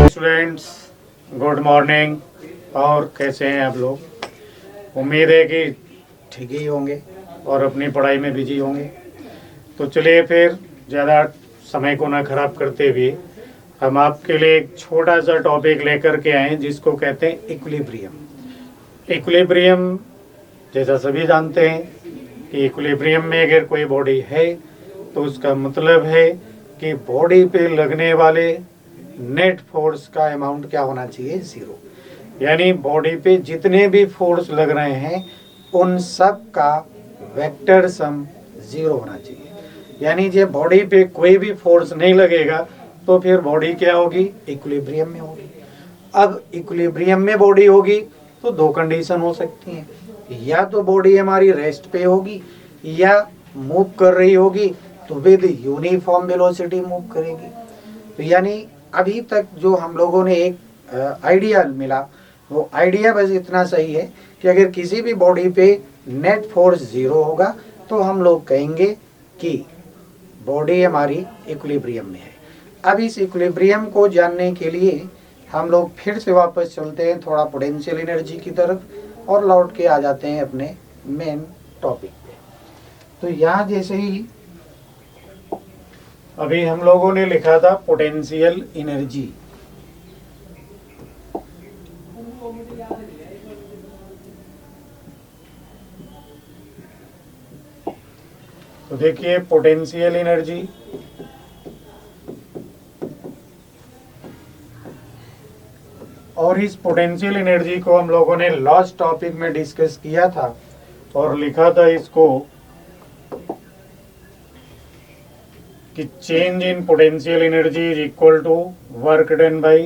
Students, good morning. और कैसे हैं आप लोग? उम्मीद है कि ठीक ही होंगे और अपनी पढ़ाई में बिजी होंगे। तो चलिए फिर ज़्यादा समय को ना खराब करते हुए हम आपके लिए एक छोटा सा टॉपिक लेकर के आए जिसको कहते हैं इक्विलिब्रियम। इक्विलिब्रियम जैसा सभी जानते हैं कि इक्विलिब्रियम में अगर कोई बॉडी है तो उसका मतलब है कि बॉडी पे लगने वाले नेट फोर्स का अमाउंट क्या होना चाहिए? जीरो। यानी बॉडी पे जितने भी फोर्स लग रहे हैं उन सब का वेक्टर सम जीरो होना चाहिए। यानी जब बॉडी पे कोई भी फोर्स नहीं लगेगा तो फिर बॉडी क्या होगी? इक्विलिब्रियम में होगी। अब इक्विलिब्रियम में बॉडी होगी तो दो कंडीशन हो सकती हैं, या तो बॉडी हमारी रेस्ट पे होगी या मूव कर रही होगी तो विद यूनिफॉर्म वेलोसिटी मूव करेगी। तो यानी अभी तक जो हम लोगों ने एक आइडिया मिला वो आइडिया बस इतना सही है कि अगर किसी भी बॉडी पे नेट फोर्स जीरो होगा तो हम लोग कहेंगे कि बॉडी हमारी इक्विलिब्रियम में है। अब इस इक्विलिब्रियम को जानने के लिए हम लोग फिर से वापस चलते हैं थोड़ा पोटेंशियल एनर्जी की तरफ और लौट के आ जाते हैं अपने मेन टॉपिक पे। तो यहाँ जैसे ही अभी हम लोगों ने लिखा था पोटेंशियल एनर्जी, तो देखिए पोटेंशियल एनर्जी और इस पोटेंशियल एनर्जी को हम लोगों ने लास्ट टॉपिक में डिस्कस किया था और लिखा था इसको कि change in potential energy is equal to work done by.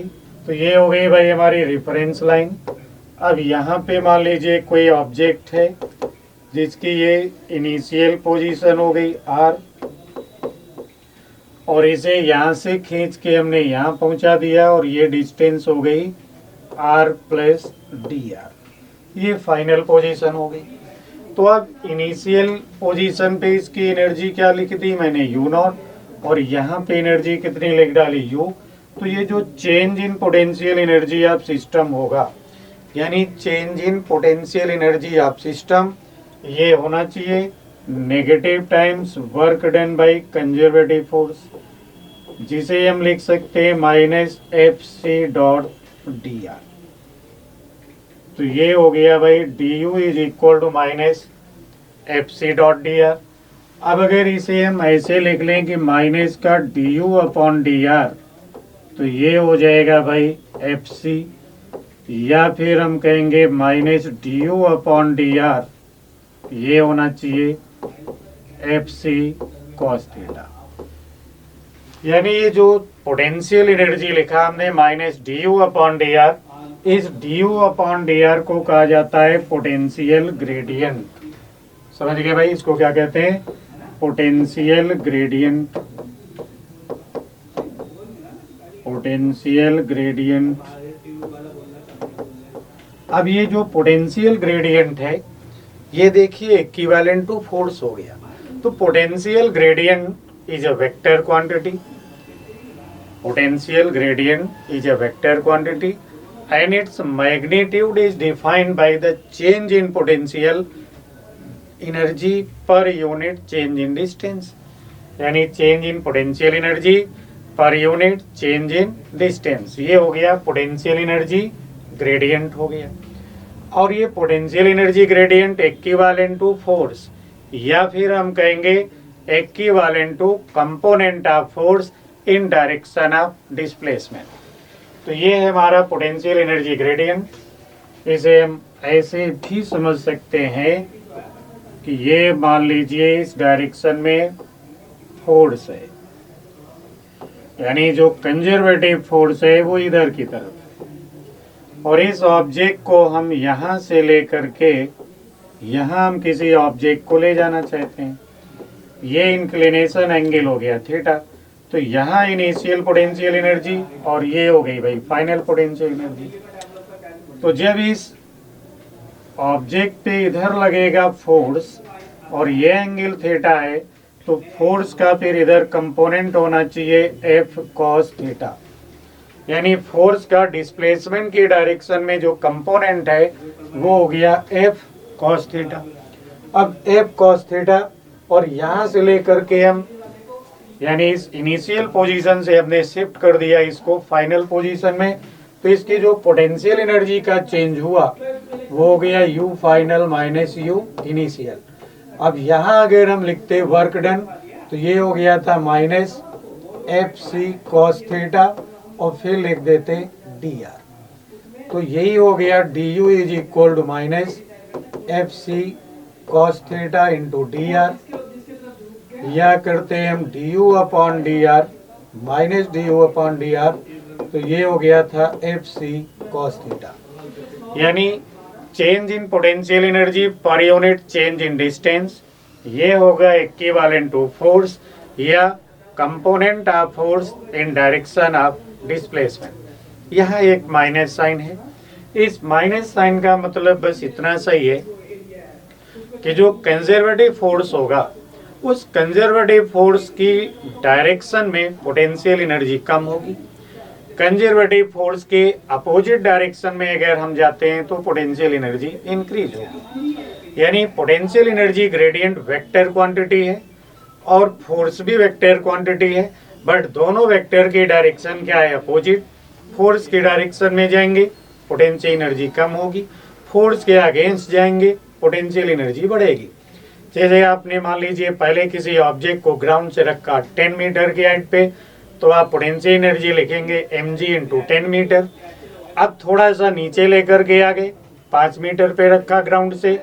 तो ये हो गई भाई हमारी रेफरेंस लाइन। अब यहाँ पे मान लीजिए कोई ऑब्जेक्ट है जिसकी ये इनिशियल पोजीशन हो गई आर और इसे यहाँ से खींच के हमने यहाँ पहुँचा दिया और ये डिस्टेंस हो गई आर प्लस डी आर। ये फाइनल पोजीशन हो गई। तो अब इनिशियल पोजीशन पे इसकी एनर्जी क्या लिख दी मैंने? यू नॉट, और यहाँ पे एनर्जी कितनी लिख डाली? यू। तो ये जो change in potential energy of system होगा, यानी change in potential energy of system, ये होना चाहिए negative times work done by conservative force, जिसे हम लिख सकते हैं minus F C dot D R. तो ये हो गया भाई D U is equal to minus F C dot D R. अब अगर इसे हम ऐसे लिख लें कि माइनस का D U upon D R, तो ये हो जाएगा भाई एफ सी, या फिर हम कहेंगे minus D U upon D are, ये होना चाहिए एफ सी कॉस थीटा। यानी ये जो पोटेंशियल एनर्जी लिखा हमने minus D U upon D R, इस D U upon D R को कहा जाता है पोटेंशियल ग्रेडियंट। समझ गए भाई? इसको क्या कहते हैं? Potential gradient. Potential gradient. अब ये जो पोटेंशियल ग्रेडियंट है ये देखिए इक्विवेलेंट टू फोर्स हो गया। तो potential gradient is a vector quantity. Potential gradient is a vector quantity and its magnitude is defined by the change in potential energy per unit change in distance। यानी change in potential energy per unit change in distance, ये हो गया potential energy gradient हो गया। और ये potential energy gradient equivalent to force, या फिर हम कहेंगे equivalent to component of force in direction of displacement। तो ये है हमारा पोटेंशियल एनर्जी ग्रेडियंट। इसे हम ऐसे भी समझ सकते हैं कि ये मान लीजिए इस डायरेक्शन में फोर्स है, यानी जो कंजर्वेटिव फोर्स है वो इधर की तरफ है, और इस ऑब्जेक्ट को हम यहाँ से लेकर के यहाँ हम किसी ऑब्जेक्ट को ले जाना चाहते हैं। ये इंक्लिनेशन एंगल हो गया थीटा। तो यहाँ इनिशियल पोटेंशियल एनर्जी और ये हो गई भाई फाइनल पोटेंशियल एनर्जी। तो जब इस ऑब्जेक्ट पे इधर लगेगा फोर्स और ये एंगल थीटा है तो फोर्स का फिर इधर कंपोनेंट होना चाहिए एफ कॉस थीटा। यानी फोर्स का डिस्प्लेसमेंट की डायरेक्शन में जो कंपोनेंट है वो हो गया F cos थीटा। अब F cos थीटा और यहाँ से लेकर के हम यानी इस इनिशियल पोजीशन से हमने शिफ्ट कर दिया इसको फाइनल पोजीशन में, तो इसकी जो पोटेंशियल एनर्जी का चेंज हुआ वो हो गया U final minus U initial. अब यहाँ अगर हम लिखते वर्क डन तो ये हो गया था माइनस FC cos थीटा और फिर लिख देते dr, तो यही हो गया du is equal to minus FC cos theta into dr, या करते हैं हम du upon dr minus du upon dr, तो ये हो गया था FC cos थीटा। यानी change in potential energy per unit change in distance, ये होगा इक्विवेलेंट टू फोर्स या component of force in direction of displacement. यहाँ एक माइनस साइन है, इस माइनस साइन का मतलब बस इतना सही है कि जो कंजर्वेटिव फोर्स होगा उस कंजर्वेटिव फोर्स की डायरेक्शन में पोटेंशियल एनर्जी कम होगी, कंजर्वेटिव फोर्स के अपोजिट डायरेक्शन में अगर हम जाते हैं तो पोटेंशियल एनर्जी इंक्रीज होगी। यानी potential energy gradient vector quantity है और फोर्स भी वेक्टर क्वांटिटी है, बट दोनों वेक्टर की डायरेक्शन क्या है अपोजिट। फोर्स की डायरेक्शन में जाएंगे पोटेंशियल एनर्जी कम होगी, फोर्स के अगेंस्ट जाएंगे पोटेंशियल एनर्जी बढ़ेगी। जैसे आपने मान लीजिए पहले किसी ऑब्जेक्ट को ग्राउंड से रखा 10 मीटर की हाइट पे, तो आप पोटेंशियल एनर्जी लिखेंगे mg इंटू 10 मीटर। अब थोड़ा सा नीचे लेकर के आ गए 5 मीटर पे रखा ग्राउंड से,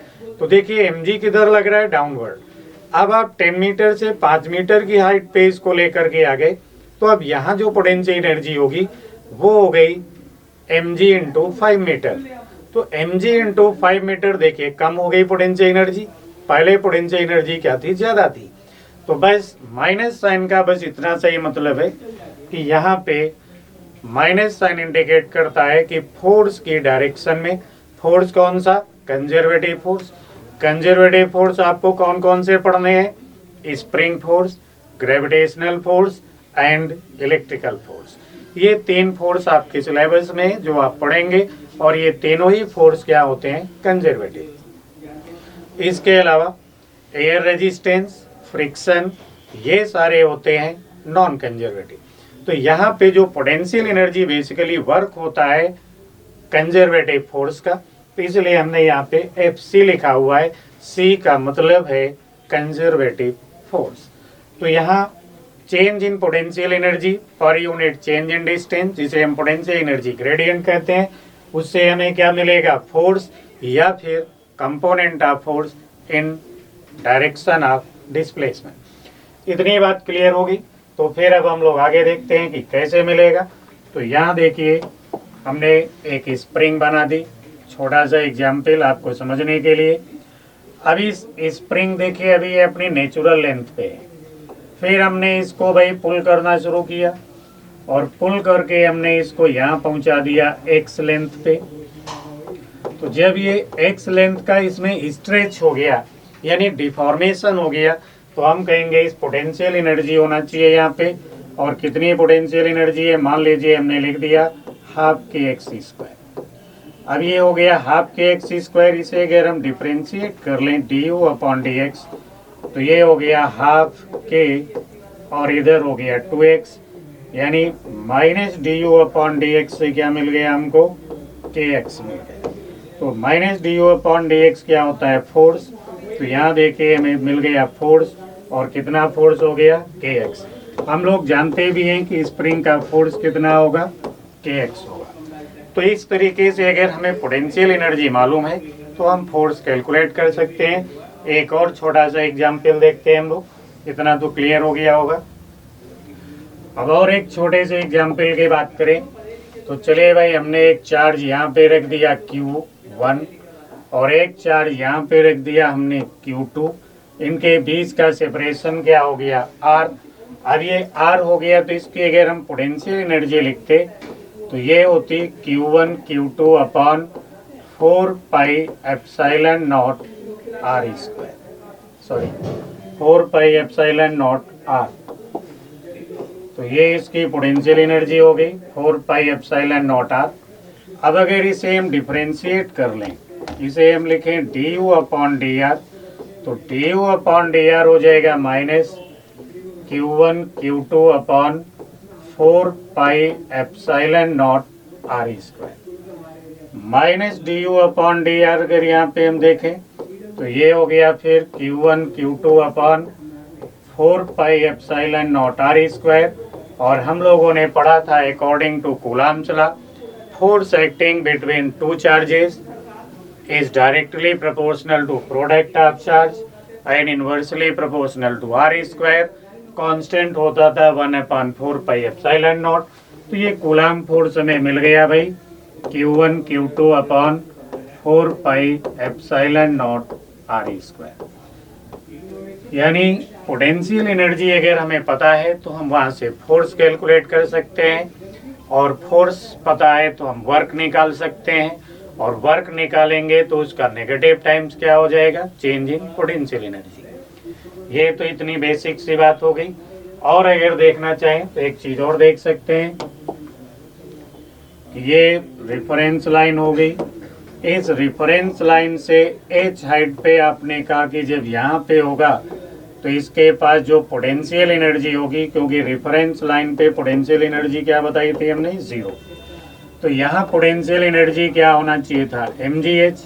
तो देखिए mg किधर लग रहा है डाउनवर्ड। अब आप 10 मीटर से 5 मीटर की हाइट पे इसको लेकर के आ गए, तो अब यहाँ जो पोटेंशियल एनर्जी होगी वो हो गई mg इंटू 5 मीटर। तो mg इंटू 5 मीटर देखिए कम हो गई पोटेंशियल एनर्जी, पहले पोटेंशियल एनर्जी क्या थी, ज्यादा थी। तो बस माइनस साइन का बस इतना सही मतलब है कि यहाँ पे माइनस साइन इंडिकेट करता है कि फोर्स की डायरेक्शन में, फोर्स कौन सा, कंजर्वेटिव फोर्स। कंजर्वेटिव फोर्स आपको कौन कौन से पढ़ने हैं, spring force, gravitational force and electrical force. ये 3 फोर्स आपके सिलेबस में जो आप पढ़ेंगे, और ये तीनों ही फोर्स क्या होते हैं, कंजर्वेटिव। इसके अलावा एयर रेजिस्टेंस, फ्रिक्शन, ये सारे होते हैं नॉन कंजर्वेटिव। तो यहाँ पे जो पोटेंशियल एनर्जी बेसिकली वर्क होता है कंजर्वेटिव फोर्स का, तो इसलिए हमने यहाँ पे FC लिखा हुआ है, C का मतलब है कंजर्वेटिव फोर्स। तो यहाँ change in potential energy per unit change in distance, जिसे हम पोटेंशियल एनर्जी ग्रेडियंट कहते हैं, उससे हमें क्या मिलेगा, फोर्स या फिर component of force in direction of displacement. इतनी बात क्लियर होगी। तो फिर अब हम लोग आगे देखते हैं कि कैसे मिलेगा। तो यहाँ देखिए हमने एक स्प्रिंग बना दी, छोटा सा एग्जाम्पल आपको समझने के लिए। अभी स्प्रिंग देखिए अभी ये अपनी नेचुरल लेंथ पे है, फिर हमने इसको भाई पुल करना शुरू किया और पुल करके हमने इसको यहाँ पहुँचा दिया x लेंथ पे। तो जब ये x लेंथ का इसमें स्ट्रेच हो गया यानी डिफॉर्मेशन हो गया, तो हम कहेंगे इस पोटेंशियल एनर्जी होना चाहिए यहाँ पे। और कितनी पोटेंशियल एनर्जी है, मान लीजिए हमने लिख दिया हाफ के एक्स स्क्वायर। अब ये हो गया हाफ के एक्स स्क्वायर, इसे अगर हम डिफ्रेंशिएट कर लें du अपॉन dx, तो ये हो गया हाफ के और इधर हो गया 2x, यानी माइनस du अपॉन dx से क्या मिल गया हमको, kx मिल गया। तो माइनस du अपॉन dx क्या होता है, फोर्स। तो यहाँ देखिए हमें मिल गया फोर्स, और कितना फोर्स हो गया, kx। हम लोग जानते भी हैं कि स्प्रिंग का फोर्स कितना होगा, kx होगा। तो इस तरीके से अगर हमें पोटेंशियल एनर्जी मालूम है तो हम फोर्स कैलकुलेट कर सकते हैं। एक और छोटा सा एग्जाम्पल देखते हैं हम लोग, इतना तो क्लियर हो गया होगा। अब और एक छोटे से एग्जाम्पल की बात करें तो चलिए भाई, हमने एक चार्ज यहाँ पे रख दिया Q1 और एक चार्ज यहाँ पे रख दिया हमने Q2। इनके बीच का सेपरेशन क्या हो गया, R। अब ये R हो गया तो इसकी अगर हम पोटेंशियल एनर्जी लिखते तो ये होती Q1 Q2 upon 4 pi epsilon not R square, sorry 4 pi epsilon not R। तो ये इसकी पोटेंशियल एनर्जी हो गई 4 पाई एप्सिलॉन नॉट आर। अब अगर इसे हम डिफरेंशिएट कर लें, इसे हम लिखें D U upon D R, तो D U upon D R हो जाएगा minus Q1 Q2 upon 4 pi epsilon naught R square minus D U upon D R. अगर यहाँ पे हम देखें तो ये हो गया फिर Q1 Q2 upon 4 pi epsilon naught R square. और हम लोगों ने पढ़ा था according to Coulomb's law, force acting between two charges is directly proportional to product of charge and inversely proportional to r square। Constant होता था 1/4 पाई epsilon not. तो ये कूलम्ब फोर्स हमें मिल गया भाई Q1 Q2 upon 4 pi epsilon naught R square. यानी potential energy अगर हमें पता है तो हम वहाँ से फोर्स कैलकुलेट कर सकते हैं, और फोर्स पता है तो हम वर्क निकाल सकते हैं, और वर्क निकालेंगे तो उसका नेगेटिव टाइम्स क्या हो जाएगा, चेंज इन पोटेंशियल एनर्जी। ये तो इतनी बेसिक सी बात हो गई। और अगर देखना चाहें तो एक चीज और देख सकते हैं, ये रेफरेंस लाइन हो गई। इस रेफरेंस लाइन से एच हाइट पे आपने कहा कि जब यहाँ पे होगा तो इसके पास जो पोटेंशियल एनर्जी होगी, क्योंकि रेफरेंस लाइन पे पोटेंशियल एनर्जी क्या बताई थी हमने, 0। तो यहाँ पोटेंशियल एनर्जी क्या होना चाहिए था, mgh।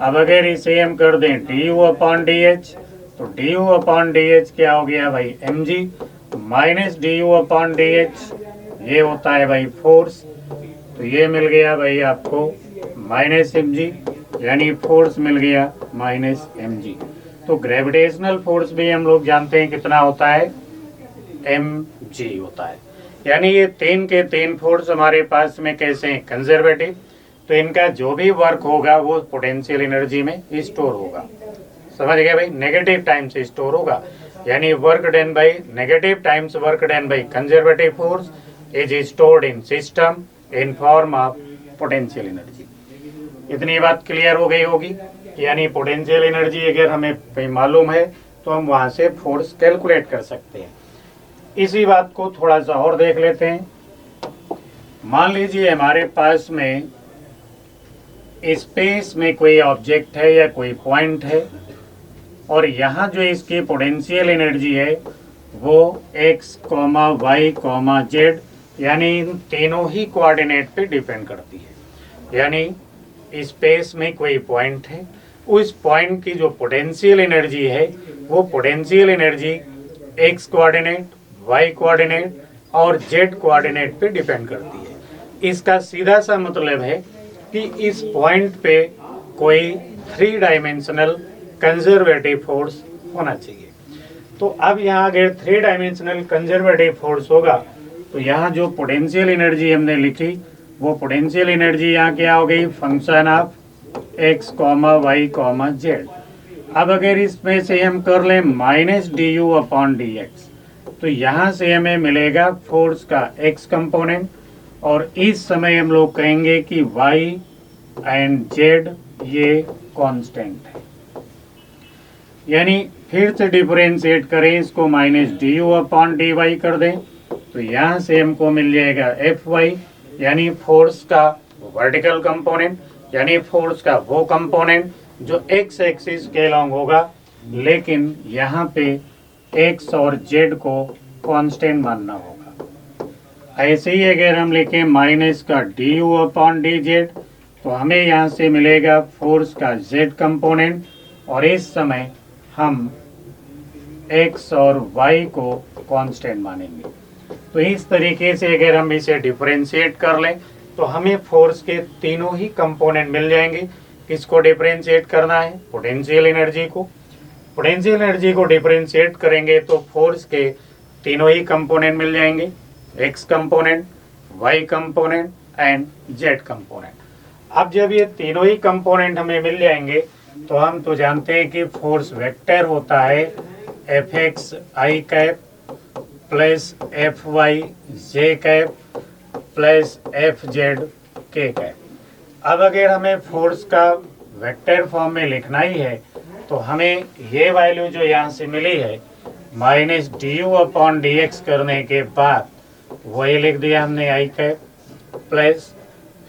अब अगर इसे हम कर दें D U upon D H, तो D U upon D H क्या हो गया भाई mg minus D U upon D H, ये होता है भाई फोर्स। तो ये मिल गया भाई आपको माइनस mg, यानी फोर्स मिल गया माइनस mg। तो ग्रेविटेशनल फोर्स भी हम लोग जानते हैं कितना होता है, mg होता है। यानी ये 3 के 3 फोर्स हमारे पास में कैसे हैं, कंजर्वेटिव। तो इनका जो भी वर्क होगा वो पोटेंशियल एनर्जी में स्टोर होगा। समझ गए भाई, नेगेटिव टाइम से स्टोर होगा। यानी work done by negative times work done by conservative force is stored in system in form of potential energy. इतनी बात क्लियर हो गई होगी। यानी पोटेंशियल एनर्जी अगर हमें मालूम है तो हम वहाँ से फोर्स कैलकुलेट कर सकते हैं। इसी बात को थोड़ा सा और देख लेते हैं। मान लीजिए हमारे पास में स्पेस में कोई ऑब्जेक्ट है या कोई पॉइंट है, और यहाँ जो इसकी पोटेंशियल एनर्जी है वो x, y, z यानी इन तीनों ही कोऑर्डिनेट पे डिपेंड करती है। यानी स्पेस में कोई पॉइंट है, उस पॉइंट की जो पोटेंशियल एनर्जी है वो potential energy x coordinate, y coordinate और z कोऑर्डिनेट पे डिपेंड करती है। इसका सीधा सा मतलब है कि इस पॉइंट पे कोई 3 डायमेंशनल कंजर्वेटिव फोर्स होना चाहिए। तो अब यहाँ अगर 3 डायमेंशनल कंजर्वेटिव फोर्स होगा तो यहाँ जो पोटेंशियल एनर्जी हमने लिखी वो पोटेंशियल एनर्जी यहाँ क्या हो गई, function of x, y, z। अब अगर इसमें से हम कर लें minus D U upon D X, तो यहाँ से हमें मिलेगा फोर्स का x कंपोनेंट, और इस समय हम लोग कहेंगे कि y एंड z ये कांस्टेंट है। यानी फिर से डिफरेंशिएट करें इसको, minus D U upon D Y कर दें तो यहाँ से हमको मिल जाएगा एफ वाई, यानी फोर्स का वर्टिकल कंपोनेंट, यानी फोर्स का वो कंपोनेंट जो एक्स एक्सिस के अलॉन्ग होगा, लेकिन यहाँ पे एक्स और जेड को कांस्टेंट मानना होगा। ऐसे ही अगर हम लिखें माइनस का D U upon D Z, तो हमें यहाँ से मिलेगा फोर्स का जेड कंपोनेंट, और इस समय हम x और y को कांस्टेंट मानेंगे। तो इस तरीके से अगर हम इसे डिफरेंशिएट कर लें तो हमें फोर्स के तीनों ही कंपोनेंट मिल जाएंगे। किसको डिफरेंशिएट करना है, पोटेंशियल एनर्जी को। पोटेंशियल एनर्जी को डिफरेंशिएट करेंगे तो फोर्स के तीनों ही कंपोनेंट मिल जाएंगे, x component, y component and z component. अब जब ये तीनों ही कंपोनेंट हमें मिल जाएंगे तो हम तो जानते हैं कि फोर्स वेक्टर होता है एफ एक्स आई कैप प्लस एफ वाई जे कैप प्लस एफ जेड के कैप। अब अगर हमें फोर्स का वेक्टर फॉर्म में लिखना ही है तो हमें ये वैल्यू जो यहाँ से मिली है minus D U upon D x करने के बाद वही लिख दिया हमने आई कैप प्लस,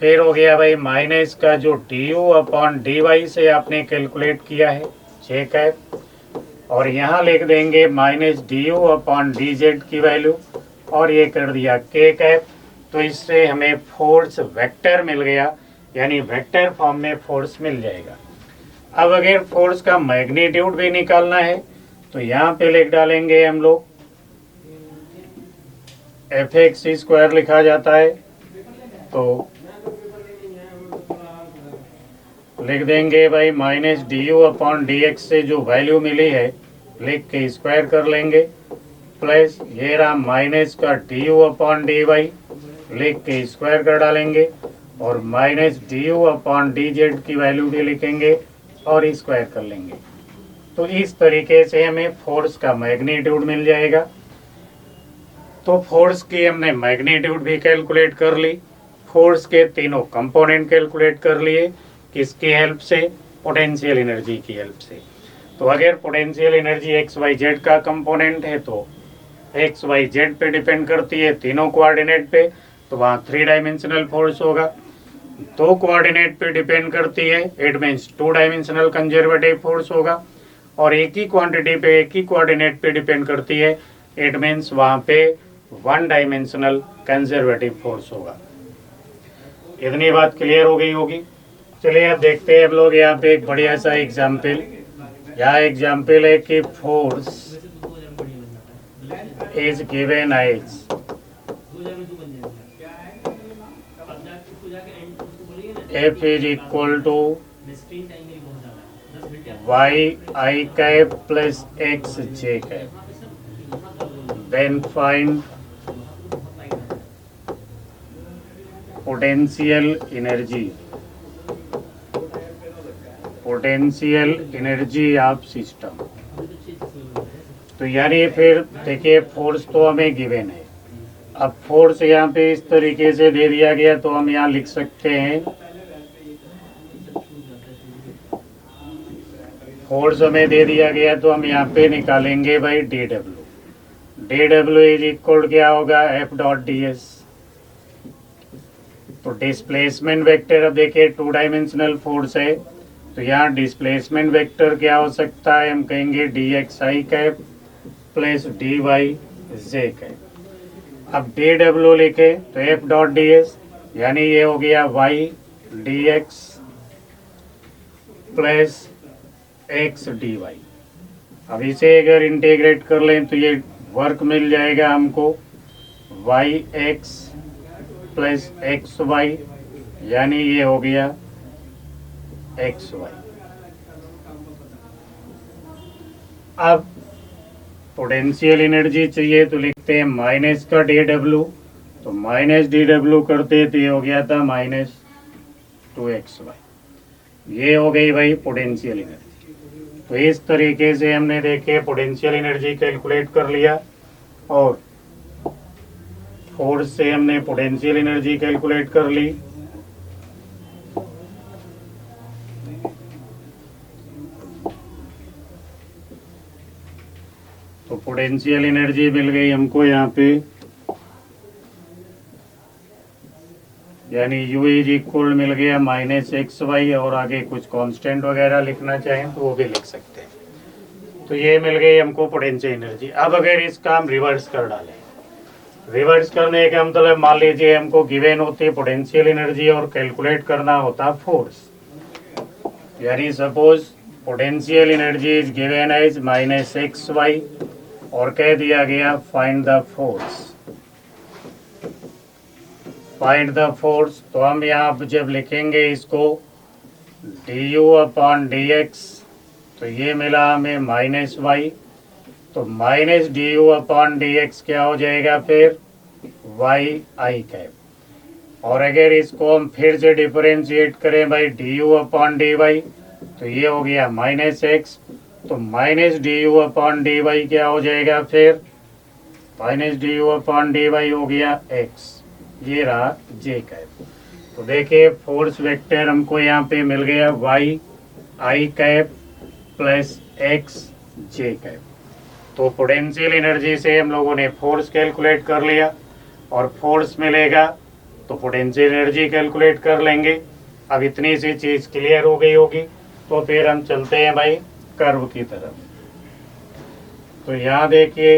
फिर हो गया भाई माइनस का जो D U upon D Y से आपने कैलकुलेट किया है जे कैप, और यहाँ लिख देंगे minus D U upon D Z की वैल्यू, और ये कर दिया के कैप। तो इससे हमें फोर्स वेक्टर मिल गया, यानी वेक्टर फॉर्म में फोर्स मिल जाएगा। अब अगर फोर्स का मैग्नीट्यूड भी निकालना है तो यहाँ पे लिख डालेंगे हम लोग एफ एक्स स्क्वायर लिखा जाता है, तो लिख देंगे भाई minus D U upon D x से जो वैल्यू मिली है लिख के स्क्वायर कर लेंगे, प्लस ये रहा माइनस का D U upon D Y लिख के स्क्वायर कर डालेंगे, और minus D U upon D Z की वैल्यू भी लिखेंगे और स्क्वायर कर लेंगे। तो इस तरीके से हमें फोर्स का मैग्नीट्यूड मिल जाएगा। तो फोर्स की हमने मैग्नीट्यूड भी कैलकुलेट कर ली, फोर्स के तीनों कंपोनेंट कैलकुलेट कर लिए, किसकी हेल्प से? पोटेंशियल एनर्जी की हेल्प से। तो अगर potential energy X Y Z का कंपोनेंट है तो एक्स वाई जेड पे डिपेंड करती है तीनों कोऑर्डिनेट पे, तो वहाँ 3 डायमेंशनल फोर्स होगा। 2 कोऑर्डिनेट पे डिपेंड करती है, it means 2 dimensional conservative force होगा, और एक ही क्वांटिटी पे एक ही कोऑर्डिनेट पे डिपेंड करती है, इट मीन्स वहाँ पे 1 डायमेंशनल कंजर्वेटिव फोर्स होगा। इतनी बात क्लियर हो गई होगी। चलिए अब देखते हैं हम लोग यहाँ पे एक बढ़िया सा एग्जाम्पल। यहाँ एग्जाम्पल है कि force is given as F is equal to Y I cap plus X J cap, then find potential energy, potential energy of system. तो यानी फिर देखिए फोर्स तो हमें गिवन है, अब फोर्स यहाँ पे इस तरीके से दे दिया गया, तो हम यहाँ लिख सकते हैं फोर्स हमें दे दिया गया, तो हम यहाँ पे निकालेंगे भाई D W. D W is equal क्या होगा? F dot D S. तो डिस्प्लेसमेंट वेक्टर, अब देखिए 2 डायमेंशनल फोर्स है, तो यहाँ डिस्प्लेसमेंट वेक्टर क्या हो सकता है? हम कहेंगे डी एक्स आई कैप प्लस डी वाई जे कैप। अब डी डब्ल्यू लिखे तो एफ डॉट डी एस, यानी ये हो गया Y D X plus X D Y. अब इसे अगर इंटीग्रेट कर लें तो ये वर्क मिल जाएगा हमको Y X plus X Y, यानी ये हो गया एक्स वाई। अब पोटेंशियल एनर्जी चाहिए तो लिखते हैं माइनस का डी डब्ल्यू, तो माइनस डी डब्ल्यू करते तो ये हो गया था माइनस 2x वाई। ये हो गई भाई पोटेंशियल एनर्जी। तो इस तरीके से हमने देखे पोटेंशियल एनर्जी कैलकुलेट कर लिया, और फोर्स से हमने पोटेंशियल एनर्जी कैलकुलेट कर ली। तो पोटेंशियल एनर्जी मिल गई हमको यहाँ पे, यानी U इज इक्वल मिल गया माइनस एक्स वाई, और आगे कुछ कांस्टेंट वगैरह लिखना चाहें तो वो भी लिख सकते हैं। तो ये मिल गई हमको पोटेंशियल एनर्जी। अब अगर इसका हम रिवर्स कर डालें, रिवर्स करने का मतलब मान लीजिए हमको गिवन होती पोटेंशियल एनर्जी और कैलकुलेट करना होता फोर्स, यानी suppose potential energy is given as minus X Y, और कह दिया गया find the force, find the force. तो हम यहाँ जब लिखेंगे इसको D U upon D X, तो ये मिला हमें माइनस वाई, तो minus D U upon D X क्या हो जाएगा फिर? Y I cap. और अगर इसको हम फिर से डिफरेंशिएट करें भाई D U upon D Y, तो ये हो गया माइनस एक्स, तो minus D U upon D Y क्या हो जाएगा फिर? Minus D U upon D Y हो गया एक्स, ये रहा जे कैप। तो देखिए फोर्स वेक्टर हमको यहाँ पे मिल गया Y I cap plus X J cap. तो पोटेंशियल एनर्जी से हम लोगों ने फोर्स कैलकुलेट कर लिया, और फोर्स मिलेगा तो पोटेंशियल एनर्जी कैलकुलेट कर लेंगे। अब इतनी सी चीज़ क्लियर हो गई होगी, तो फिर हम चलते हैं भाई कर्व की तरफ। तो यहाँ देखिए,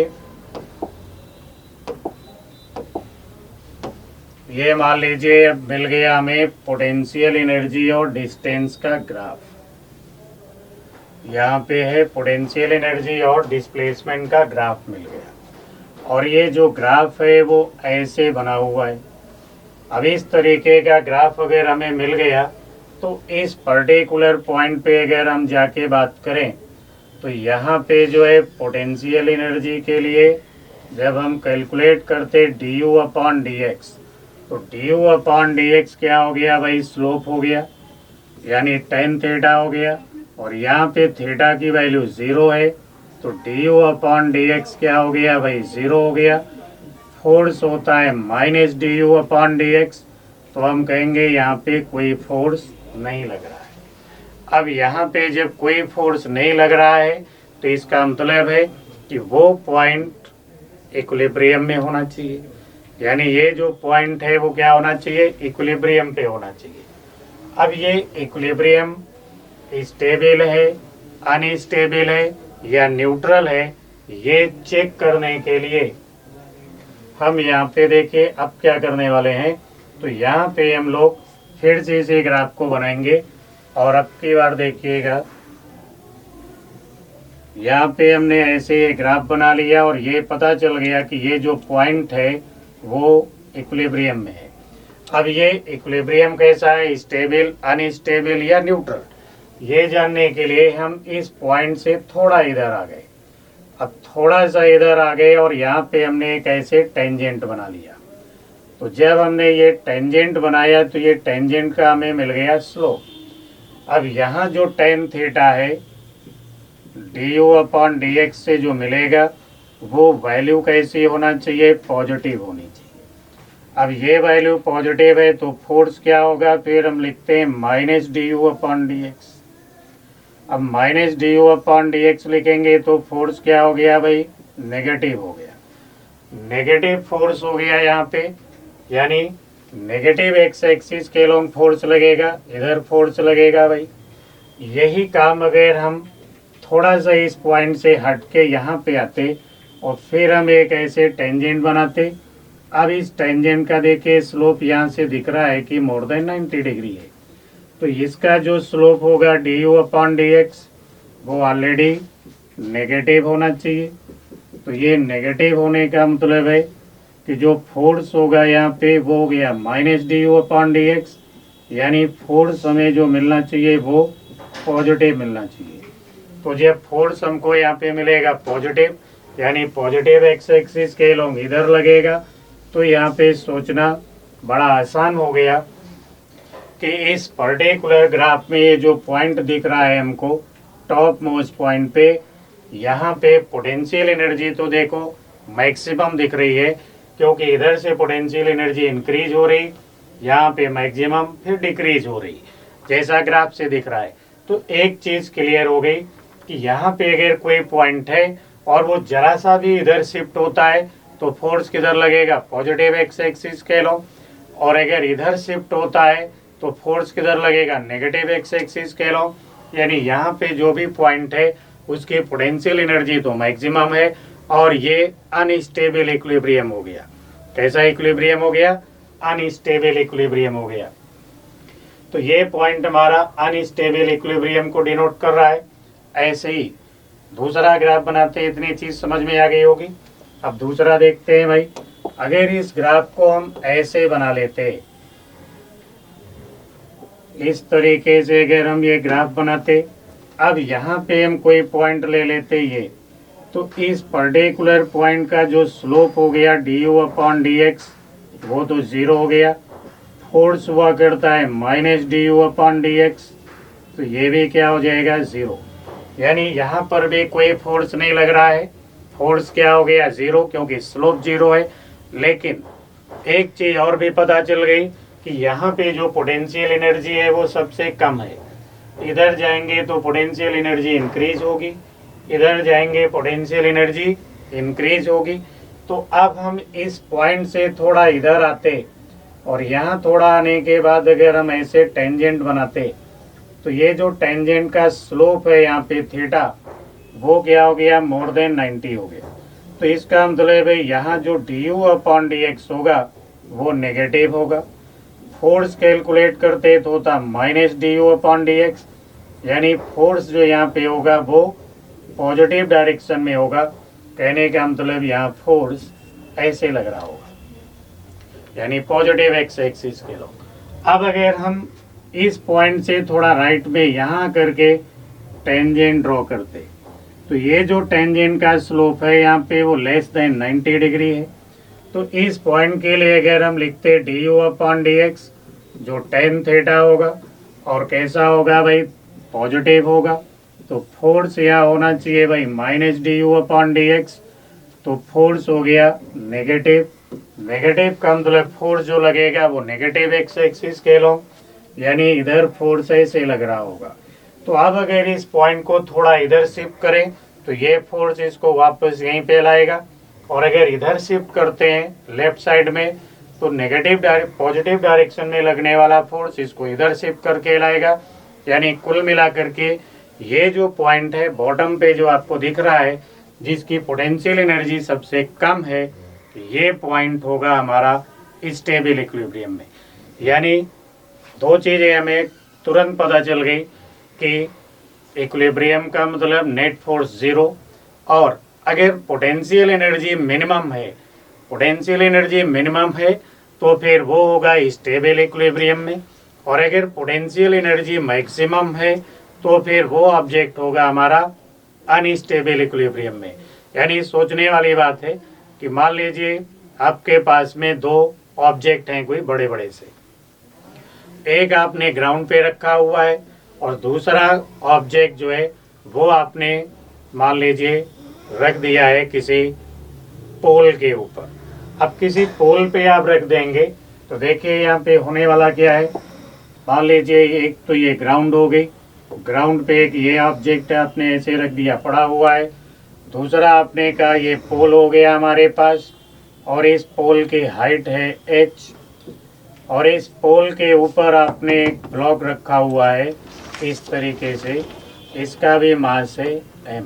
ये मान लीजिए अब मिल गया हमें पोटेंशियल एनर्जी और डिस्टेंस का ग्राफ। यहाँ पे है पोटेंशियल एनर्जी और डिस्प्लेसमेंट का ग्राफ मिल गया, और ये जो ग्राफ है वो ऐसे बना हुआ है। अब इस तरीके का ग्राफ अगर हमें मिल गया तो इस पर्टिकुलर पॉइंट पे अगर हम जाके बात करें तो यहाँ पे जो है पोटेंशियल एनर्जी के लिए जब हम कैलकुलेट करते du/dx, तो du/dx क्या हो गया भाई, स्लोप हो गया, यानी tan थीटा हो गया, और यहाँ पे थीटा की वैल्यू 0 है, तो du/dx क्या हो गया भाई, 0 हो गया। फोर्स होता है -du/dx, तो हम कहेंगे यहाँ पे कोई फोर्स नहीं लग रहा है। अब यहाँ पे जब कोई फोर्स नहीं लग रहा है तो इसका मतलब है कि वो पॉइंट इक्विलिब्रियम में होना चाहिए, यानी ये जो पॉइंट है वो क्या होना चाहिए, इक्विलिब्रियम पे होना चाहिए। अब ये इक्विलिब्रियम स्टेबल है, अनस्टेबल है या न्यूट्रल है, ये चेक करने के लिए हम यहाँ पे देखिए अब क्या करने वाले हैं। तो यहाँ पे हम लोग फिर से इसी ग्राफ को बनाएंगे, और अब की बार देखिएगा, यहाँ पे हमने ऐसे ये ग्राफ बना लिया और ये पता चल गया कि ये जो पॉइंट है वो इक्विलिब्रियम में है। अब ये इक्विलिब्रियम कैसा है, स्टेबल, अनस्टेबल या न्यूट्रल, ये जानने के लिए हम इस पॉइंट से थोड़ा इधर आ गए। अब थोड़ा सा इधर आ गए और यहाँ पे हमने एक ऐसे टेंजेंट बना लिया। तो जब हमने ये टेंजेंट बनाया तो ये टेंजेंट का हमें मिल गया स्लोप। अब यहाँ जो tan थीटा है du/dx से जो मिलेगा वो वैल्यू कैसी होना चाहिए, पॉजिटिव होनी चाहिए। अब ये वैल्यू पॉजिटिव है तो फोर्स क्या होगा, फिर हम लिखते हैं -du/dx। अब -du/dx लिखेंगे तो फोर्स क्या हो गया भाई, नेगेटिव हो गया, नेगेटिव फोर्स हो गया यहाँ पे, यानी नेगेटिव एक्स एक्सिस के लॉन्ग फोर्स लगेगा, इधर फोर्स लगेगा भाई। यही काम अगर हम थोड़ा सा इस पॉइंट से हट के यहाँ पे आते और फिर हम एक ऐसे टेंजेंट बनाते। अब इस टेंजेंट का देखिए स्लोप यहाँ से दिख रहा है कि मोर देन 90 डिग्री है, तो इसका जो स्लोप होगा du/dx वो ऑलरेडी नेगेटिव होना चाहिए। तो ये नेगेटिव होने का मतलब है कि जो फोर्स होगा यहाँ पे वो हो गया -du/dx, यानी फोर्स हमें जो मिलना चाहिए वो पॉजिटिव मिलना चाहिए। तो जब फोर्स हमको यहाँ पे मिलेगा पॉजिटिव, यानी पॉजिटिव एक्स एक्सिस के लॉन्ग इधर लगेगा, तो यहाँ पे सोचना बड़ा आसान हो गया कि इस पर्टिकुलर ग्राफ में ये जो पॉइंट दिख रहा है हमको टॉप मोस्ट पॉइंट पे, यहाँ पे पोटेंशियल एनर्जी तो देखो मैक्सिमम दिख रही है, क्योंकि इधर से पोटेंशियल एनर्जी इंक्रीज हो रही, यहाँ पे मैक्सिमम फिर डिक्रीज हो रही, जैसा ग्राफ से दिख रहा है। तो एक चीज़ क्लियर हो गई कि यहाँ पे अगर कोई पॉइंट है और वो जरा सा भी इधर शिफ्ट होता है तो फोर्स किधर लगेगा, पॉजिटिव एक्स एक्सिस के लो, और अगर इधर शिफ्ट होता है तो फोर्स किधर लगेगा, नेगेटिव एक्स एक्सिस के लो। यानी यहाँ पे जो भी पॉइंट है उसकी पोटेंशियल एनर्जी तो मैक्सिमम है, और ये अनस्टेबल इक्विलिब्रियम हो गया। कैसा इक्विलिब्रियम हो गया, अनस्टेबल इक्विलिब्रियम हो गया। तो ये पॉइंट हमारा अनस्टेबल इक्विलिब्रियम को डिनोट कर रहा है। ऐसे ही दूसरा ग्राफ बनाते हैं, इतनी चीज समझ में आ गई होगी। अब दूसरा देखते हैं भाई, अगर इस ग्राफ को हम ऐसे बना लेते, इस तरीके से अगर हम ये ग्राफ बनाते, अब यहाँ पे हम कोई पॉइंट ले लेते ये, तो इस पर्टिकुलर पॉइंट का जो स्लोप हो गया du/dx वो तो 0 हो गया। फोर्स हुआ करता है -du/dx, तो ये भी क्या हो जाएगा, 0। यानी यहाँ पर भी कोई फोर्स नहीं लग रहा है, फोर्स क्या हो गया, 0, क्योंकि स्लोप 0 है। लेकिन एक चीज़ और भी पता चल गई कि यहाँ पे जो पोटेंशियल एनर्जी है वो सबसे कम है। इधर जाएंगे तो पोटेंशियल एनर्जी इंक्रीज होगी, इधर जाएंगे पोटेंशियल एनर्जी इंक्रीज होगी। तो अब हम इस पॉइंट से थोड़ा इधर आते और यहाँ थोड़ा आने के बाद अगर हम ऐसे टेंजेंट बनाते तो ये जो टेंजेंट का स्लोप है यहाँ पे थीटा, वो क्या हो गया, मोर देन 90 हो गया। तो इसका मतलब है यहाँ जो du/dx होगा वो नेगेटिव होगा। फोर्स कैलकुलेट करते तो होता -du/dx, यानी फोर्स जो यहाँ पे होगा वो पॉजिटिव डायरेक्शन में होगा। कहने का मतलब यहाँ फोर्स ऐसे लग रहा होगा, यानी पॉजिटिव एक्स एक्सिस के लोग। अब अगर हम इस पॉइंट से थोड़ा राइट में यहाँ करके टेंजेंट ड्रॉ करते तो ये जो टेंजेंट का स्लोप है यहाँ पे वो लेस देन 90 डिग्री है। तो इस पॉइंट के लिए अगर हम लिखते du/dx जो tan थीटा होगा, और कैसा होगा भाई, पॉजिटिव होगा, तो फोर्स यहाँ होना चाहिए भाई -du/dx, तो फोर्स हो गया नेगेटिव। नेगेटिव का मतलब फोर्स जो लगेगा वो नेगेटिव एक्स एक्सिस के लो, यानी इधर फोर्स ऐसे लग रहा होगा। तो अब अगर इस पॉइंट को थोड़ा इधर शिफ्ट करें तो ये फोर्स इसको वापस यहीं पे लाएगा, और अगर इधर शिफ्ट करते हैं लेफ्ट साइड में तो पॉजिटिव डायरेक्शन में लगने वाला फोर्स इसको इधर शिफ्ट करके लाएगा। यानी कुल मिला करके ये जो पॉइंट है बॉटम पे जो आपको दिख रहा है, जिसकी पोटेंशियल एनर्जी सबसे कम है, ये पॉइंट होगा हमारा स्टेबल इक्विलिब्रियम में। यानी दो चीज़ें हमें तुरंत पता चल गई कि इक्विलिब्रियम का मतलब नेट फोर्स जीरो, और अगर पोटेंशियल एनर्जी मिनिमम है, पोटेंशियल एनर्जी मिनिमम है तो फिर वो होगा स्टेबल इक्विलिब्रियम में, और अगर पोटेंशियल एनर्जी मैक्सिमम है तो फिर वो ऑब्जेक्ट होगा हमारा अनस्टेबल इक्विलिब्रियम में। यानी सोचने वाली बात है कि मान लीजिए आपके पास में दो ऑब्जेक्ट हैं कोई बड़े बड़े से, एक आपने ग्राउंड पे रखा हुआ है और दूसरा ऑब्जेक्ट जो है वो आपने मान लीजिए रख दिया है किसी पोल के ऊपर। अब किसी पोल पे आप रख देंगे तो देखिए यहाँ पे होने वाला क्या है, मान लीजिए एक तो ये ग्राउंड हो गई, ग्राउंड पे एक ये ऑब्जेक्ट आपने ऐसे रख दिया पड़ा हुआ है, दूसरा आपने कहा ये पोल हो गया हमारे पास, और इस पोल की हाइट है h, और इस पोल के ऊपर आपने एक ब्लॉक रखा हुआ है इस तरीके से, इसका भी मास है m।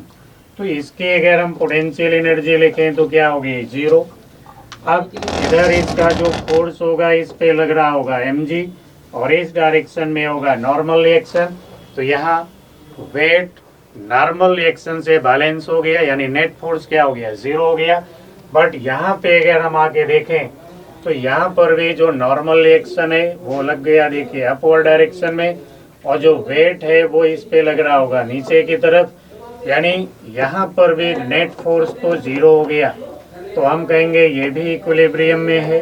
तो इसकी अगर हम पोटेंशियल एनर्जी लिखें तो क्या होगी, जीरो। अब इधर इसका जो फोर्स होगा इस पे लग रहा होगा mg, और इस डायरेक्शन में होगा नॉर्मल रिएक्शन, तो यहाँ वेट नॉर्मल रिएक्शन से बैलेंस हो गया, यानी नेट फोर्स क्या हो गया, जीरो हो गया। बट यहाँ पे अगर हम आके देखें तो यहाँ पर भी जो नॉर्मल रिएक्शन है वो लग गया, देखिए अपवर्ड डायरेक्शन में, और जो वेट है वो इस पे लग रहा होगा नीचे की तरफ, यानी यहाँ पर भी नेट फोर्स तो जीरो हो गया। तो हम कहेंगे ये भी इक्विलिब्रियम में है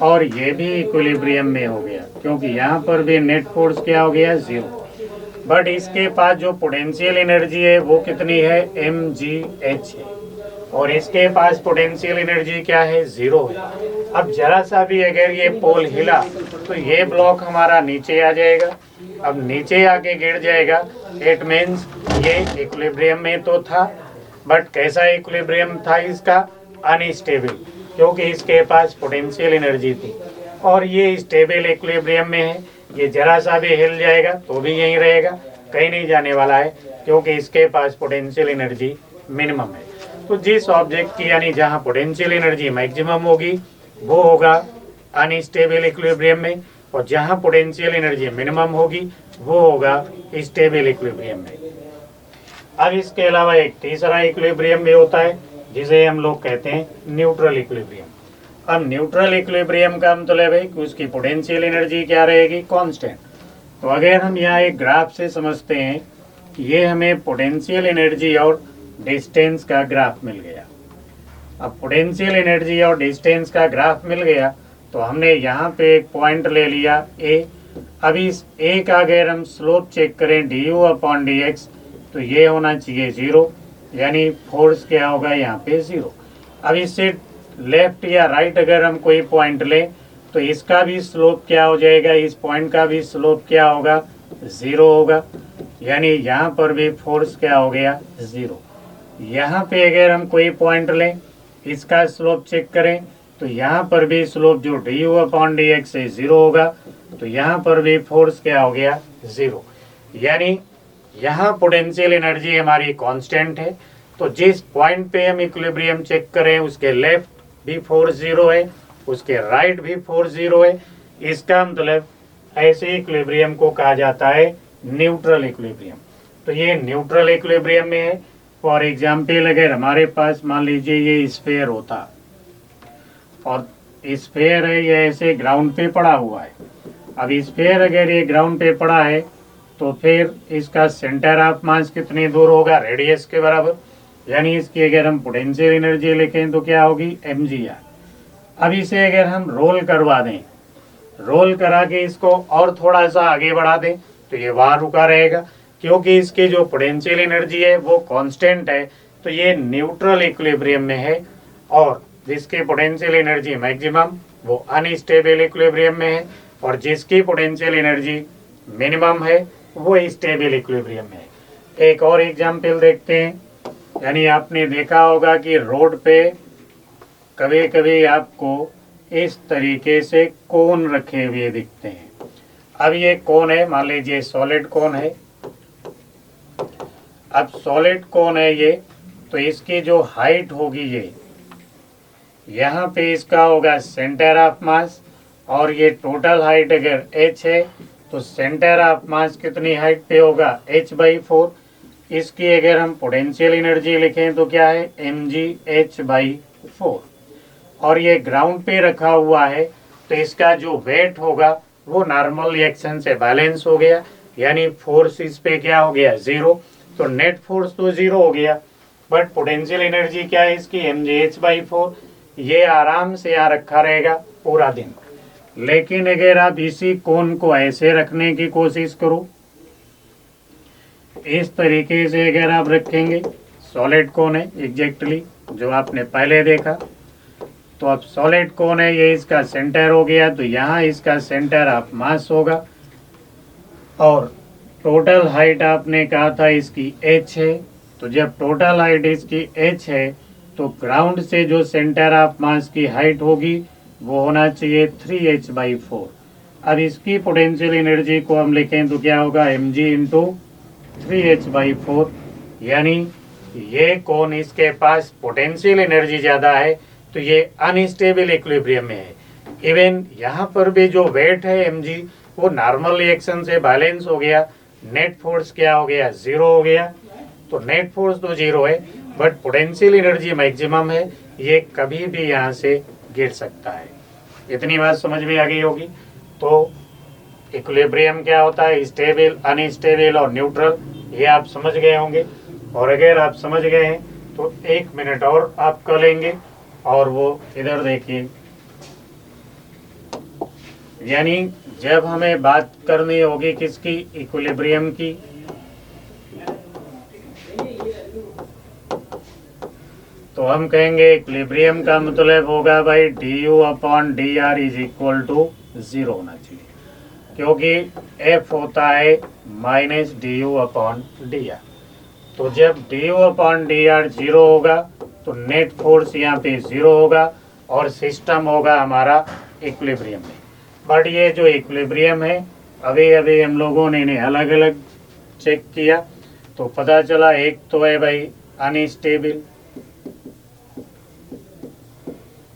और ये भी इक्विलिब्रियम में हो गया, क्योंकि यहाँ पर भी नेट फोर्स क्या हो गया, जीरो। बट इसके पास जो पोटेंशियल एनर्जी है वो कितनी है, mgh है, और इसके पास पोटेंशियल एनर्जी क्या है, जीरो है। अब जरा सा भी अगर ये पोल हिला तो ये ब्लॉक हमारा नीचे आ जाएगा। अब नीचे आके गिर जाएगा, इट मीन्स ये इक्विलिब्रियम में तो था, बट कैसा इक्विलिब्रियम था इसका, अनस्टेबल, क्योंकि इसके पास पोटेंशियल एनर्जी थी। और ये स्टेबल इक्विलिब्रियम में है, ये जरा सा भी हिल जाएगा तो भी यहीं रहेगा, कहीं नहीं जाने वाला है, क्योंकि इसके पास पोटेंशियल एनर्जी मिनिमम है। तो जिस ऑब्जेक्ट की यानी जहाँ पोटेंशियल एनर्जी मैक्सिमम होगी वो होगा अनस्टेबल इक्विलिब्रियम में, और जहाँ पोटेंशियल एनर्जी मिनिमम होगी वो होगा स्टेबल इक्विलिब्रियम में। अब इसके अलावा एक तीसरा इक्विलिब्रियम भी होता है जिसे हम लोग कहते हैं न्यूट्रल इक्विलिब्रियम। अब न्यूट्रल इक्विलिब्रियम का मतलब है कि उसकी पोटेंशियल एनर्जी क्या रहेगी, कांस्टेंट। तो अगर हम यहाँ एक ग्राफ से समझते हैं कि ये हमें पोटेंशियल एनर्जी और डिस्टेंस का ग्राफ मिल गया। अब पोटेंशियल एनर्जी और डिस्टेंस का ग्राफ मिल गया तो हमने यहाँ पे एक पॉइंट ले लिया ए। अब इस ए का अगर हम स्लोप चेक करें du/dx तो ये होना चाहिए जीरो, यानी फोर्स क्या होगा यहाँ पे जीरो। अब इससे लेफ्ट या राइट अगर हम कोई पॉइंट लें तो इसका भी स्लोप क्या हो जाएगा, इस पॉइंट का भी स्लोप क्या होगा, जीरो होगा, यानी यहाँ पर भी फोर्स क्या हो गया, जीरो। यहाँ पे अगर हम कोई पॉइंट लें, इसका स्लोप चेक करें तो यहाँ पर भी स्लोप जो du/dx से 0 होगा, तो यहाँ पर भी फोर्स क्या हो गया 0। यानी यहाँ पोटेंशियल एनर्जी हमारी कांस्टेंट है, तो जिस पॉइंट पे हम इक्विलिब्रियम चेक करें उसके लेफ्ट भी फोर्स 0 है, उसके राइट भी फोर्स 0 है। इसका मतलब ऐसे इक्विलिब्रियम को कहा जाता है न्यूट्रल इक्विलिब्रियम। तो ये न्यूट्रल इक्विलिब्रियम में है। फॉर एग्जाम्पल अगर हमारे पास मान लीजिए ये स्फीयर होता और स्फीयर है, ये ऐसे ग्राउंड पे पड़ा हुआ है। अब स्फीयर अगर ये ग्राउंड पे पड़ा है तो फिर इसका सेंटर ऑफ मास कितनी दूर होगा, रेडियस के बराबर। यानी इसकी अगर हम पोटेंशियल एनर्जी लिखें तो क्या होगी mgr। अब इसे अगर हम रोल करवा दें, रोल करा के इसको और थोड़ा सा आगे बढ़ा दें तो ये वहां रुका रहेगा, क्योंकि इसकी जो पोटेंशियल एनर्जी है वो कांस्टेंट है। तो ये न्यूट्रल इक्विलिब्रियम में है, और जिसकी पोटेंशियल एनर्जी मैक्सिमम वो अनस्टेबल इक्विलिब्रियम में है, और जिसकी पोटेंशियल एनर्जी मिनिमम है वो स्टेबल इक्विलिब्रियम में है। एक और एग्जांपल देखते हैं। यानी आपने देखा होगा कि रोड पे कभी कभी आपको इस तरीके से कोन रखे हुए दिखते हैं। अब ये कोन है, मान लीजिए सॉलिड कोन है। अब सॉलिड कोन है ये, तो इसकी जो हाइट होगी ये यहाँ पे इसका होगा सेंटर ऑफ मास, और ये टोटल हाइट अगर h है तो सेंटर ऑफ मास कितनी हाइट पे होगा h/4। इसकी अगर हम पोटेंशियल एनर्जी लिखें तो क्या है mgh/4। और ये ग्राउंड पे रखा हुआ है, तो इसका जो वेट होगा वो नॉर्मल रिएक्शन से बैलेंस हो गया। यानी फोर्स इस पे क्या हो गया 0। तो नेट फोर्स तो 0 हो गया, बट पोटेंशियल एनर्जी क्या है इसकी mgh/4। ये आराम से यहाँ रखा रहेगा पूरा दिन। लेकिन अगर आप इसी कोन को ऐसे रखने की कोशिश करो, इस तरीके से अगर आप रखेंगे, सॉलिड कोन है एग्जैक्टली जो आपने पहले देखा, तो अब सॉलिड कोन है ये इसका सेंटर हो गया, तो यहाँ इसका सेंटर ऑफ मास होगा। और टोटल हाइट आपने कहा था इसकी h है, तो जब टोटल हाइट इसकी h है तो ग्राउंड से जो सेंटर ऑफ मास की हाइट होगी वो होना चाहिए 3h/4। अब इसकी पोटेंशियल एनर्जी को हम लिखें तो क्या होगा mg इंटू 3h/4। यानी ये कोन इसके पास पोटेंशियल एनर्जी ज़्यादा है, तो ये अनस्टेबल इक्विलिब्रियम में है। इवन यहाँ पर भी जो वेट है mg वो नॉर्मल रिएक्शन से बैलेंस हो गया। नेट फोर्स क्या हो गया 0 हो गया। तो नेट फोर्स तो 0 है, बट पोटेंशियल एनर्जी मैक्सिमम है, ये कभी भी यहाँ से गिर सकता है। इतनी बात समझ में आ गई होगी। तो इक्विलिब्रियम क्या होता है, स्टेबल, अनस्टेबल और न्यूट्रल, ये आप समझ गए होंगे। और अगर आप समझ गए हैं तो 1 मिनट और आप कर लेंगे, और वो इधर देखिए। यानी जब हमें बात करनी होगी किसकी, इक्विलिब्रियम की, तो हम कहेंगे इक्विलिब्रियम का मतलब होगा भाई du/dr इज इक्वल टू 0 होना चाहिए, क्योंकि F होता है -du/dr। तो जब du/dr 0 होगा तो नेट फोर्स यहाँ पे 0 होगा, और सिस्टम होगा हमारा इक्विलिब्रियम में। बट ये जो इक्विलिब्रियम है अभी अभी हम लोगों ने इन्हें अलग अलग चेक किया, तो पता चला एक तो है भाई अनस्टेबल।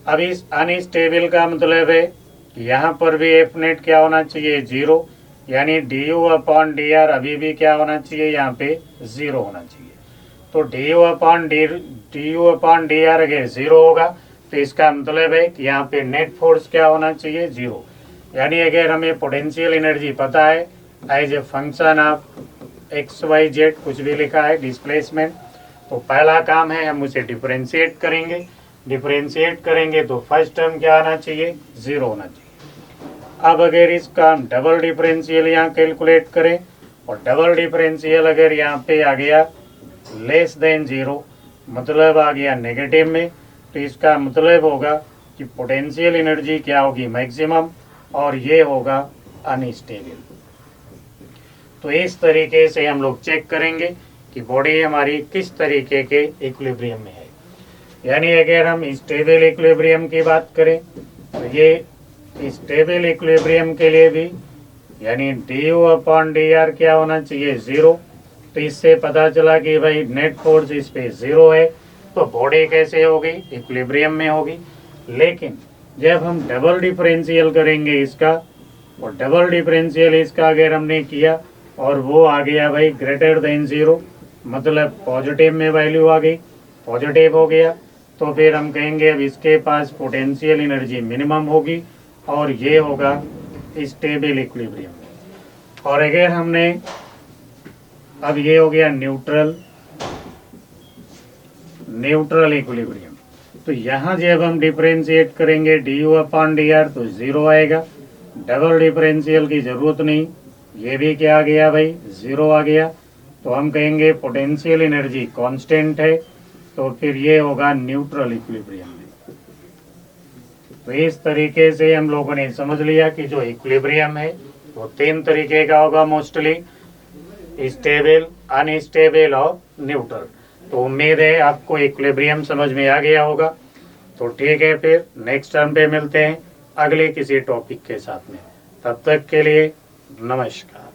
अब इस अनस्टेबल का मतलब है कि यहाँ पर भी एफ नेट क्या होना चाहिए 0। यानी du/dr अभी भी क्या होना चाहिए यहाँ पे 0 होना चाहिए। तो du/dr अगर 0 होगा तो इसका मतलब है कि यहाँ पे नेट फोर्स क्या होना चाहिए 0। यानी अगर हमें पोटेंशियल एनर्जी पता है as a function of XYZ कुछ भी लिखा है डिस्प्लेसमेंट, तो पहला काम है हम उसे डिफरेंशिएट करेंगे। डिफरेंशिएट करेंगे तो फर्स्ट टर्म क्या आना चाहिए 0 होना चाहिए। अब अगर इसका हम डबल डिफरेंशियल यहाँ कैलकुलेट करें, और डबल डिफरेंशियल अगर यहाँ पे आ गया लेस देन 0, मतलब आ गया नेगेटिव में, तो इसका मतलब होगा कि पोटेंशियल एनर्जी क्या होगी मैक्सिमम, और ये होगा अनस्टेबल। तो इस तरीके से हम लोग चेक करेंगे कि बॉडी हमारी किस तरीके के इक्विलिब्रियम में है। यानी अगर हम स्टेबल इक्विलिब्रियम की बात करें तो ये स्टेबल इक्विलिब्रियम के लिए भी यानी du/dr क्या होना चाहिए, 0। तो इससे पता चला कि भाई नेट फोर्स इस पे 0 है, तो बॉडी कैसे होगी, इक्विलिब्रियम में होगी। लेकिन जब हम डबल डिफरेंशियल करेंगे इसका, और डबल डिफरेंशियल इसका अगर हमने किया और वो आ गया भाई ग्रेटर देन 0, मतलब पॉजिटिव में वैल्यू आ गई, पॉजिटिव हो गया, तो फिर हम कहेंगे अब इसके पास पोटेंशियल एनर्जी मिनिमम होगी और ये होगा स्टेबल इक्विलिब्रियम। और अगर हमने अब ये हो गया न्यूट्रल इक्विलिब्रियम, तो यहाँ जब हम डिफरेंशिएट करेंगे du/dr तो 0 आएगा, डबल डिफरेंशियल की जरूरत नहीं, ये भी क्या आ गया भाई 0 आ गया। तो हम कहेंगे पोटेंशियल एनर्जी कांस्टेंट है, तो फिर ये होगा न्यूट्रल इक्विलिब्रियम में। तो इस तरीके से हम लोगों ने समझ लिया कि जो इक्विलिब्रियम है वो 3 तरीके का होगा मोस्टली, स्टेबल, अनस्टेबल और न्यूट्रल। तो उम्मीद है आपको इक्विलिब्रियम समझ में आ गया होगा। तो ठीक है, फिर नेक्स्ट टर्म पे मिलते हैं अगले किसी टॉपिक के साथ में। तब तक के लिए नमस्कार।